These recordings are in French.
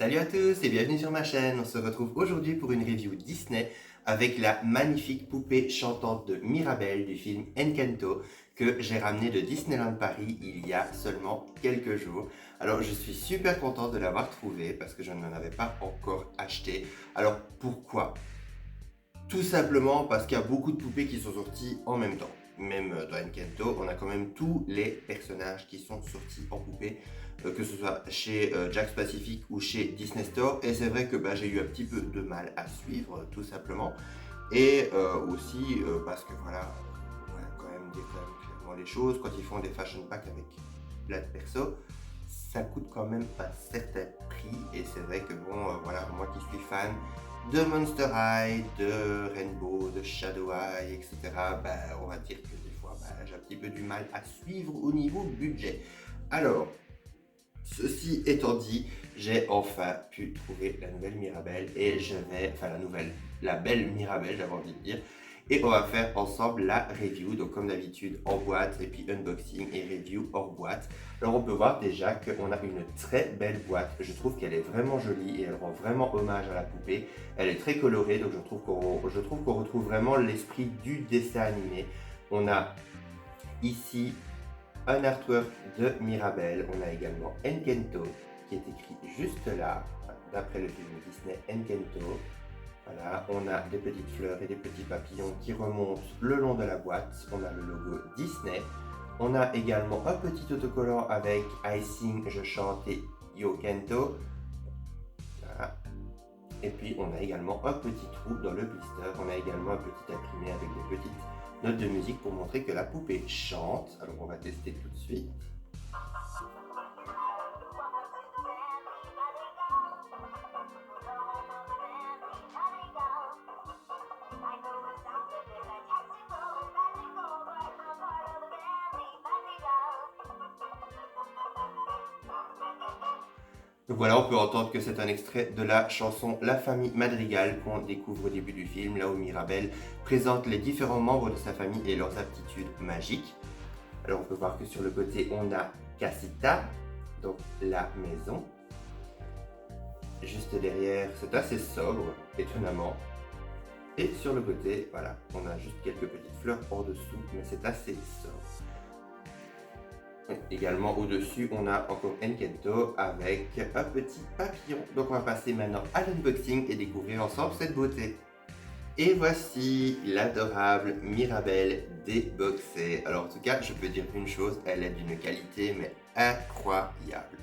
Salut à tous et bienvenue sur ma chaîne. On se retrouve aujourd'hui pour une review Disney avec la magnifique poupée chantante de Mirabel du film Encanto que j'ai ramené de Disneyland Paris il y a seulement quelques jours. Alors je suis super content de l'avoir trouvée parce que je n'en avais pas encore acheté. Alors pourquoi? Tout simplement parce qu'il y a beaucoup de poupées qui sont sorties en même temps. Même dans Encanto, on a quand même tous les personnages qui sont sortis en poupée, que ce soit chez Jack's Pacific ou chez Disney Store. Et c'est vrai que j'ai eu un petit peu de mal à suivre, tout simplement. Et aussi parce que voilà, on va quand même dire quand même clairement les choses. Quand ils font des fashion packs avec plein de persos, ça coûte quand même un certain prix. Et c'est vrai que bon, voilà, moi qui suis fan de Monster High, de Rainbow, de Shadow Eye, etc., on va dire que des fois, j'ai un petit peu du mal à suivre au niveau budget. Alors, ceci étant dit, j'ai enfin pu trouver la nouvelle Mirabel et la belle Mirabel, j'avais envie de dire. Et on va faire ensemble la review, donc comme d'habitude en boîte, et puis unboxing et review hors boîte. Alors on peut voir déjà qu'on a une très belle boîte, je trouve qu'elle est vraiment jolie et elle rend vraiment hommage à la poupée. Elle est très colorée, donc je trouve qu'on retrouve vraiment l'esprit du dessin animé. On a ici un artwork de Mirabel, on a également Encanto qui est écrit juste là, d'après le film Disney Encanto. Voilà, on a des petites fleurs et des petits papillons qui remontent le long de la boîte. On a le logo Disney. On a également un petit autocollant avec I Sing, je chante et Yo Kento. Voilà. Et puis on a également un petit trou dans le blister. On a également un petit imprimé avec des petites notes de musique pour montrer que la poupée chante. Alors on va tester tout de suite. Donc voilà, on peut entendre que c'est un extrait de la chanson La famille Madrigal qu'on découvre au début du film, là où Mirabel présente les différents membres de sa famille et leurs aptitudes magiques. Alors on peut voir que sur le côté, on a Casita, donc la maison. Juste derrière, c'est assez sobre, étonnamment. Et sur le côté, voilà, on a juste quelques petites fleurs en dessous, mais c'est assez sobre. Également au-dessus, on a encore Encanto avec un petit papillon. Donc on va passer maintenant à l'unboxing et découvrir ensemble cette beauté. Et voici l'adorable Mirabel déboxée. Alors en tout cas, je peux dire une chose, elle est d'une qualité mais incroyable.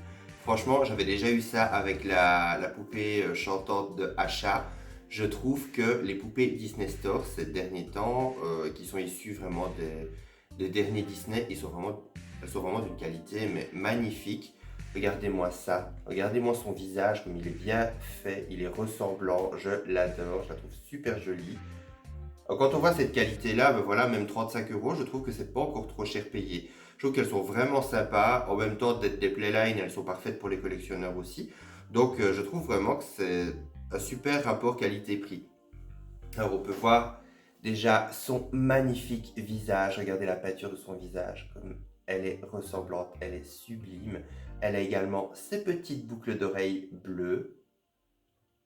Franchement, j'avais déjà eu ça avec la poupée chantante de Asha. Je trouve que les poupées Disney Store ces derniers temps, qui sont issues vraiment des derniers Disney, elles sont vraiment d'une qualité mais magnifique. Regardez-moi ça, regardez-moi son visage comme il est bien fait, il est ressemblant, je l'adore, je la trouve super jolie. Quand on voit cette qualité-là, voilà, même 35 €, je trouve que c'est pas encore trop cher payé. Je trouve qu'elles sont vraiment sympas, en même temps d'être des Playline, elles sont parfaites pour les collectionneurs aussi. Donc je trouve vraiment que c'est un super rapport qualité-prix. Alors on peut voir déjà son magnifique visage, regardez la peinture de son visage, comme elle est ressemblante, elle est sublime. Elle a également ses petites boucles d'oreilles bleues,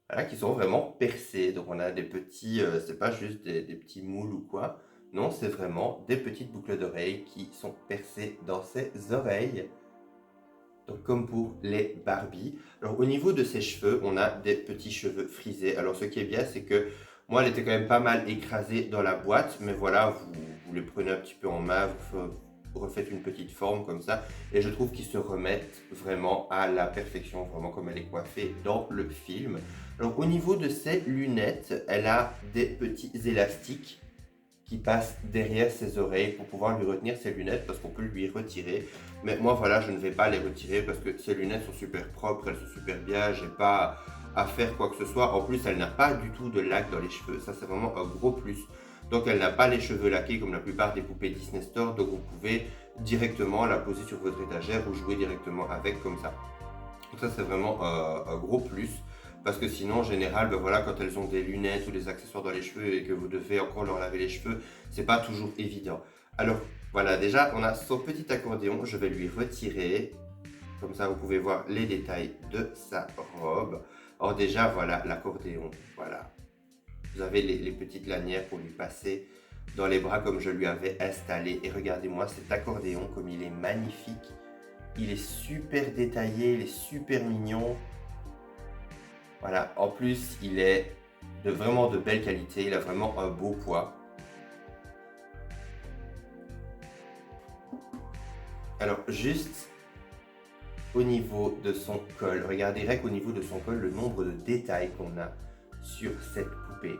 voilà, qui sont vraiment percées. Donc on a des petits, c'est pas juste des petits moules ou quoi. Non, c'est vraiment des petites boucles d'oreilles qui sont percées dans ses oreilles. Donc comme pour les Barbie. Alors au niveau de ses cheveux, on a des petits cheveux frisés. Alors ce qui est bien, c'est que moi, elle était quand même pas mal écrasée dans la boîte. Mais voilà, vous les prenez un petit peu en main, vous refaites une petite forme comme ça. Et je trouve qu'ils se remettent vraiment à la perfection, vraiment comme elle est coiffée dans le film. Alors au niveau de ses lunettes, elle a des petits élastiques qui passe derrière ses oreilles pour pouvoir lui retenir ses lunettes parce qu'on peut lui retirer. Mais moi voilà, je ne vais pas les retirer parce que ses lunettes sont super propres, elles sont super bien, j'ai pas à faire quoi que ce soit. En plus, elle n'a pas du tout de lac dans les cheveux, ça c'est vraiment un gros plus. Donc elle n'a pas les cheveux laqués comme la plupart des poupées Disney Store, donc vous pouvez directement la poser sur votre étagère ou jouer directement avec comme ça. Donc ça c'est vraiment un gros plus. Parce que sinon, en général, voilà, quand elles ont des lunettes ou des accessoires dans les cheveux et que vous devez encore leur laver les cheveux, c'est pas toujours évident. Alors, voilà, déjà, on a son petit accordéon. Je vais lui retirer. Comme ça, vous pouvez voir les détails de sa robe. Alors déjà, voilà l'accordéon. Voilà. Vous avez les petites lanières pour lui passer dans les bras comme je lui avais installé. Et regardez-moi cet accordéon comme il est magnifique. Il est super détaillé, il est super mignon. Voilà, en plus, il est vraiment de belle qualité. Il a vraiment un beau poids. Alors, juste au niveau de son col, regardez rien qu'au niveau de son col, le nombre de détails qu'on a sur cette poupée.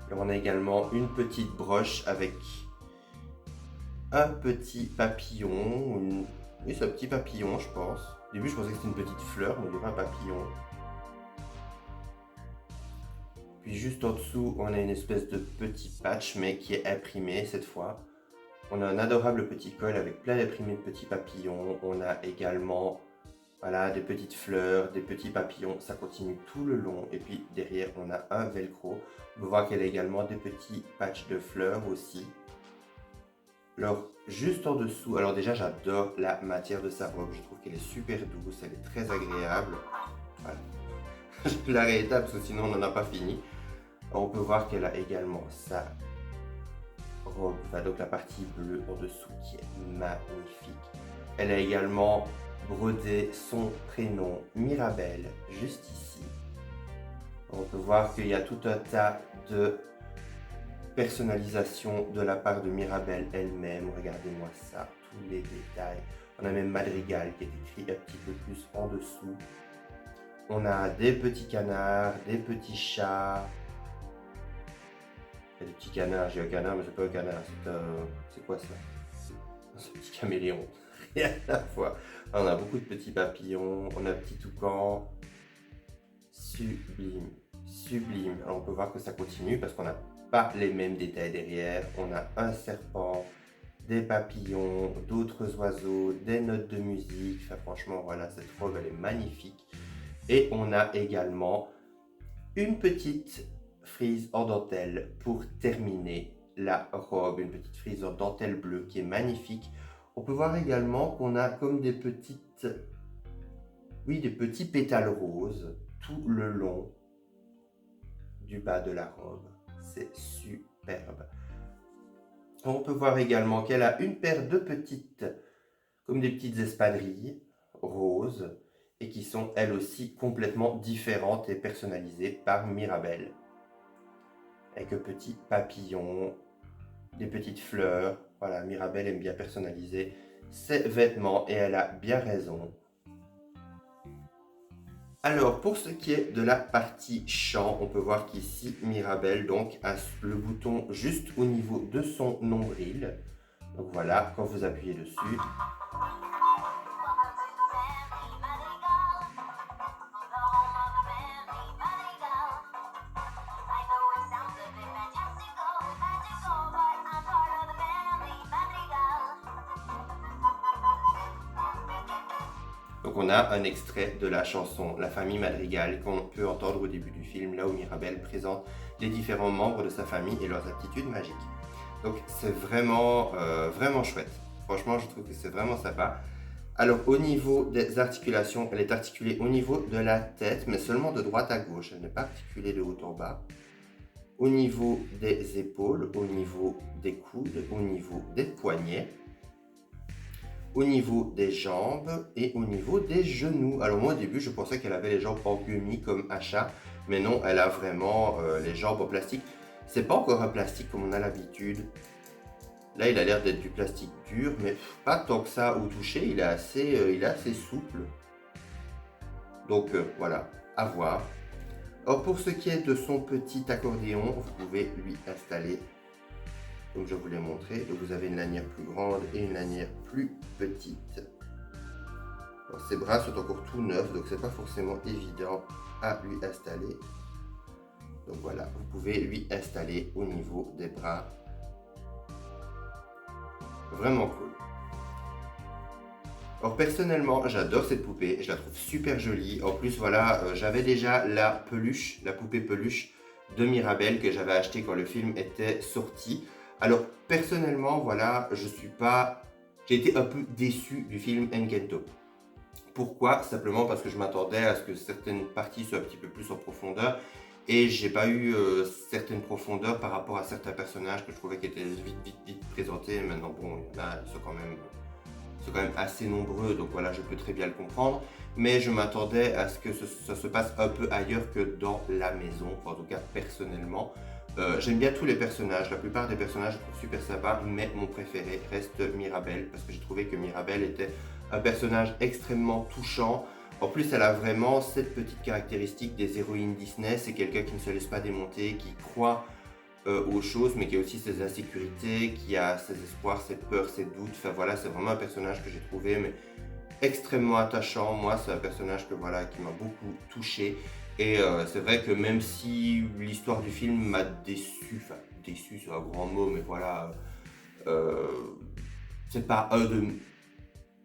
Alors, on a également une petite broche avec un petit papillon. Oui, c'est un petit papillon, je pense. Au début, je pensais que c'était une petite fleur, mais il y a un papillon. Puis juste en dessous, on a une espèce de petit patch, mais qui est imprimé cette fois. On a un adorable petit col avec plein d'imprimés de petits papillons. On a également voilà, des petites fleurs, des petits papillons. Ça continue tout le long. Et puis derrière, on a un velcro. On peut voir qu'elle a également des petits patchs de fleurs aussi. Alors, juste en dessous, alors déjà, j'adore la matière de sa robe. Je trouve qu'elle est super douce, elle est très agréable. Voilà. Je la réétape parce que sinon, on n'en a pas fini. On peut voir qu'elle a également sa robe, donc la partie bleue en dessous qui est magnifique. Elle a également brodé son prénom Mirabelle juste ici. On peut voir qu'il y a tout un tas de personnalisation de la part de Mirabelle elle-même. Regardez-moi ça, tous les détails. On a même Madrigal qui est écrit un petit peu plus en dessous. On a des petits canards, des petits chats. Il y a des petits canards, j'ai un canard mais c'est pas un canard, c'est quoi ça? C'est un petit caméléon, rien à voir. On a beaucoup de petits papillons, on a un petit toucan. Sublime, sublime. Alors on peut voir que ça continue parce qu'on n'a pas les mêmes détails derrière. On a un serpent, des papillons, d'autres oiseaux, des notes de musique. Enfin, franchement, voilà, cette robe, elle est magnifique. Et on a également une petite frise en dentelle pour terminer la robe. Une petite frise en dentelle bleue qui est magnifique. On peut voir également qu'on a comme des petites... Oui, des petits pétales roses tout le long du bas de la robe. C'est superbe. On peut voir également qu'elle a une paire de petites, comme des petites espadrilles roses, et qui sont elles aussi complètement différentes et personnalisées par Mirabelle. Avec un petit papillon, des petites fleurs. Voilà, Mirabelle aime bien personnaliser ses vêtements et elle a bien raison. Alors, pour ce qui est de la partie chant, on peut voir qu'ici, Mirabelle donc, a le bouton juste au niveau de son nombril. Donc voilà, quand vous appuyez dessus, donc on a un extrait de la chanson La famille Madrigal qu'on peut entendre au début du film, là où Mirabelle présente les différents membres de sa famille et leurs aptitudes magiques. Donc c'est vraiment, vraiment chouette. Franchement, je trouve que c'est vraiment sympa. Alors au niveau des articulations, elle est articulée au niveau de la tête, mais seulement de droite à gauche. Elle n'est pas articulée de haut en bas. Au niveau des épaules, au niveau des coudes, au niveau des poignets, au niveau des jambes et au niveau des genoux. Alors moi au début je pensais qu'elle avait les jambes en gummi comme Asha, mais non, elle a vraiment les jambes en plastique. C'est pas encore un plastique comme on a l'habitude. Là il a l'air d'être du plastique dur, mais pas tant que ça au toucher, il est assez souple. Donc voilà, à voir. Alors pour ce qui est de son petit accordéon, vous pouvez lui installer comme je vous l'ai montré. Donc vous avez une lanière plus grande et une lanière plus petite. Alors, ses bras sont encore tout neufs, donc c'est pas forcément évident à lui installer. Donc voilà, vous pouvez lui installer au niveau des bras. Vraiment cool. Alors personnellement, j'adore cette poupée, je la trouve super jolie. En plus, voilà, j'avais déjà la peluche, la poupée peluche de Mirabelle que j'avais achetée quand le film était sorti. Alors personnellement, voilà, je suis pas j'ai été un peu déçu du film Encanto. Pourquoi? Simplement parce que je m'attendais à ce que certaines parties soient un petit peu plus en profondeur et j'ai pas eu certaines profondeurs par rapport à certains personnages que je trouvais qui étaient vite présentés. Maintenant, bon, il y en a, ils sont quand même assez nombreux, donc voilà, je peux très bien le comprendre. Mais je m'attendais à ce que ça se passe un peu ailleurs que dans la maison, enfin, en tout cas personnellement. J'aime bien tous les personnages, la plupart des personnages je trouve super sympa, mais mon préféré reste Mirabel, parce que j'ai trouvé que Mirabel était un personnage extrêmement touchant. En plus, elle a vraiment cette petite caractéristique des héroïnes Disney, c'est quelqu'un qui ne se laisse pas démonter, qui croit aux choses, mais qui a aussi ses insécurités, qui a ses espoirs, ses peurs, ses doutes. Enfin voilà, c'est vraiment un personnage que j'ai trouvé mais extrêmement attachant. Moi, c'est un personnage que voilà, qui m'a beaucoup touché. Et c'est vrai que même si l'histoire du film m'a déçu, enfin déçu c'est un grand mot, mais voilà, euh, c'est pas un de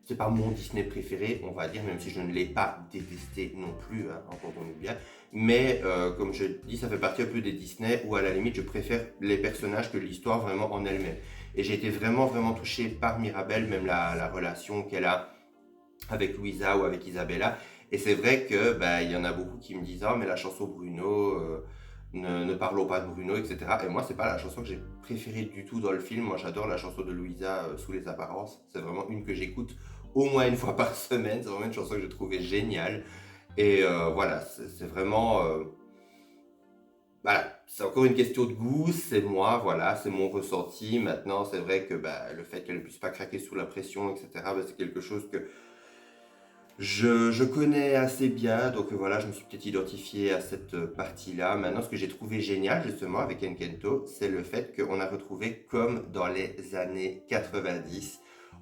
c'est pas mon Disney préféré, on va dire, même si je ne l'ai pas détesté non plus, hein, entendons-nous bien. Mais comme je dis, ça fait partie un peu des Disney où à la limite je préfère les personnages que l'histoire vraiment en elle-même. Et j'ai été vraiment touché par Mirabel, même la relation qu'elle a avec Louisa ou avec Isabella. Et c'est vrai que bah, il y en a beaucoup qui me disent ah mais la chanson Bruno, ne parlons pas de Bruno, etc. Et moi c'est pas la chanson que j'ai préférée du tout dans le film. Moi j'adore la chanson de Louisa sous les apparences. C'est vraiment une que j'écoute au moins une fois par semaine. C'est vraiment une chanson que j'ai trouvée géniale. Et voilà, c'est vraiment voilà, c'est encore une question de goût, c'est moi, voilà, c'est mon ressenti. Maintenant, c'est vrai que bah, le fait qu'elle ne puisse pas craquer sous la pression, etc., bah, c'est quelque chose que je connais assez bien, donc voilà, je me suis peut-être identifié à cette partie-là. Maintenant, ce que j'ai trouvé génial, justement, avec Enkento, c'est le fait qu'on a retrouvé, comme dans les années 90,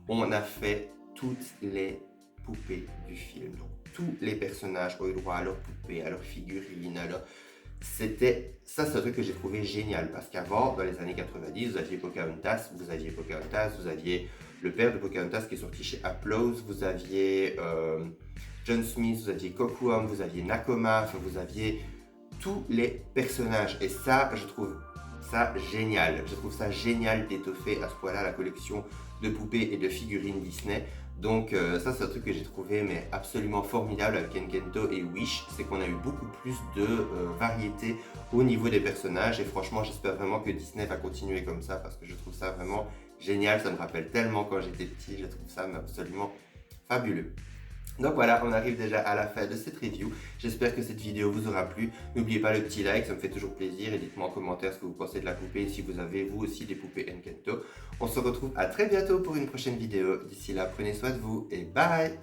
on a fait toutes les poupées du film. Donc, tous les personnages ont eu droit à leurs poupées, à leurs figurines, à leurs ça, c'est un truc que j'ai trouvé génial parce qu'avant, dans les années 90, vous aviez le père de Pocahontas qui est sorti chez Applause, vous aviez John Smith, vous aviez Kocoum, vous aviez Nakoma, enfin, vous aviez tous les personnages et ça, je trouve ça génial. Je trouve ça génial d'étoffer à ce point-là la collection de poupées et de figurines Disney. Donc ça c'est un truc que j'ai trouvé mais absolument formidable avec Enkento et Wish, c'est qu'on a eu beaucoup plus de variété au niveau des personnages et franchement j'espère vraiment que Disney va continuer comme ça parce que je trouve ça vraiment génial, ça me rappelle tellement quand j'étais petit, je trouve ça absolument fabuleux. Donc voilà, on arrive déjà à la fin de cette review. J'espère que cette vidéo vous aura plu. N'oubliez pas le petit like, ça me fait toujours plaisir. Et dites-moi en commentaire ce que vous pensez de la poupée et si vous avez vous aussi des poupées Enkento. On se retrouve à très bientôt pour une prochaine vidéo. D'ici là, prenez soin de vous et bye!